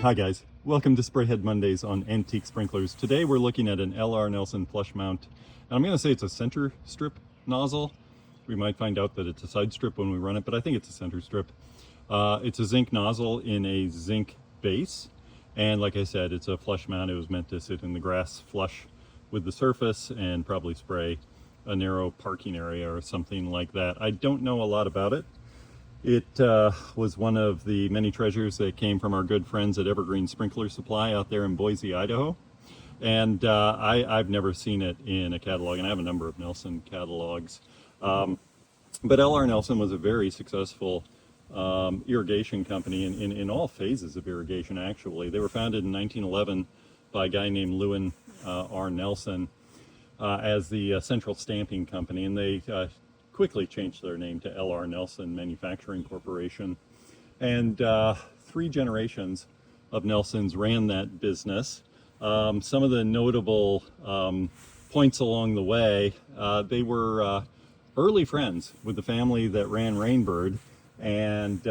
Hi guys, welcome to Sprayhead Mondays on Antique Sprinklers. Today we're looking at an LR Nelson flush mount. And I'm going to say it's a center strip nozzle. We might find out that it's a side strip when we run it, but I think it's a center strip. It's a zinc nozzle in a zinc base. And like I said, it's a flush mount. It was meant to sit in the grass flush with the surface and probably spray a narrow parking area or something like that. I don't know a lot about it. It was one of the many treasures that came from our good friends at Evergreen Sprinkler Supply out there in Boise, Idaho. And I've never seen it in a catalog, and I have a number of Nelson catalogs. But LR Nelson was a very successful irrigation company in all phases of irrigation, actually. They were founded in 1911 by a guy named Lewin R. Nelson as the Central Stamping Company, and they quickly changed their name to LR Nelson Manufacturing Corporation. And 3 generations of Nelsons ran that business. Some of the notable points along the way, they were early friends with the family that ran Rainbird, and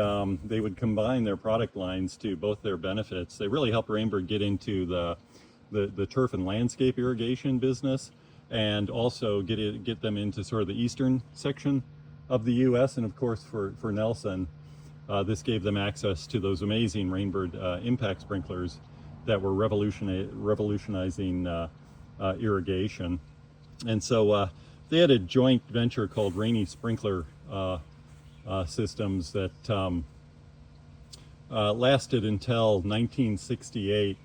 they would combine their product lines to both their benefits. They really helped Rainbird get into the turf and landscape irrigation business, and also get them into sort of the eastern section of the U.S. And of course, for Nelson, this gave them access to those amazing Rainbird impact sprinklers that were revolutionizing irrigation. And so they had a joint venture called Rainy Sprinkler Systems that lasted until 1968,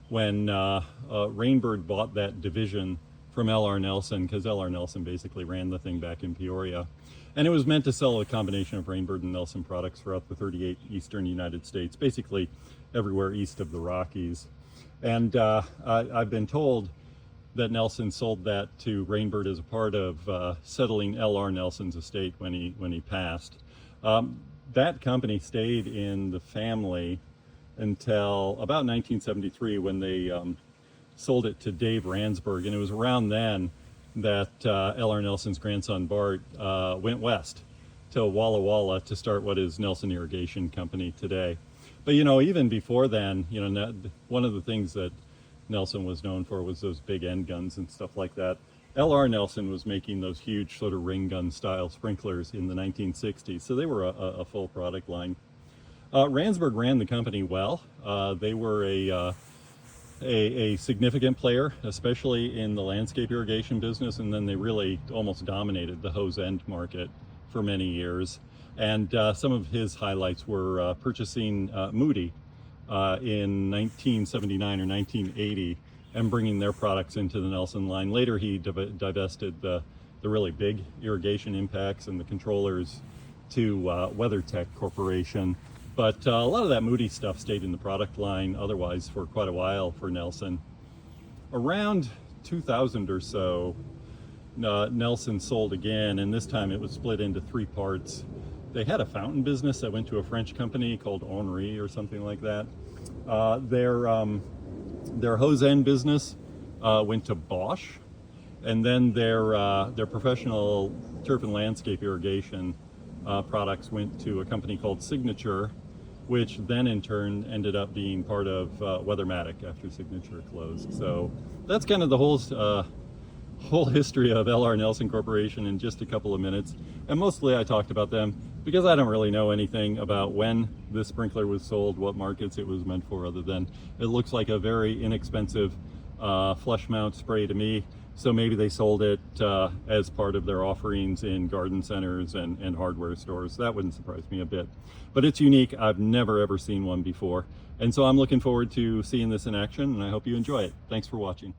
when Rainbird bought that division from LR Nelson, because LR Nelson basically ran the thing back in Peoria. And it was meant to sell a combination of Rainbird and Nelson products throughout the 38 eastern United States, basically everywhere east of the Rockies. And I've been told that Nelson sold that to Rainbird as a part of settling LR Nelson's estate when he passed. That company stayed in the family until about 1973, when they sold it to Dave Ransburg, and it was around then that LR Nelson's grandson Bart went west to Walla Walla to start what is Nelson Irrigation Company today. But even before then, one of the things that Nelson was known for was those big end guns and stuff like that. LR Nelson was making those huge sort of ring gun style sprinklers in the 1960s, so they were a full product line. Ransburg ran the company well. They were a significant player, especially in the landscape irrigation business, and then they really almost dominated the hose end market for many years. And some of his highlights were purchasing Moody in 1979 or 1980 and bringing their products into the Nelson line. Later he divested the really big irrigation impacts and the controllers to WeatherTech Corporation. But a lot of that Moody stuff stayed in the product line otherwise for quite a while for Nelson. Around 2000 or so, Nelson sold again, and this time it was split into 3 parts. They had a fountain business that went to a French company called Henri or something like that. Their hose end business went to Bosch, and then their professional turf and landscape irrigation products went to a company called Signature, which then in turn ended up being part of Weathermatic after Signature closed. So that's kind of the whole history of LR Nelson Corporation in just a couple of minutes. And mostly I talked about them because I don't really know anything about when this sprinkler was sold, what markets it was meant for, other than it looks like a very inexpensive flush mount spray to me. So maybe they sold it as part of their offerings in garden centers and hardware stores. That wouldn't surprise me a bit. But it's unique. I've never ever seen one before. And so I'm looking forward to seeing this in action, and I hope you enjoy it. Thanks for watching.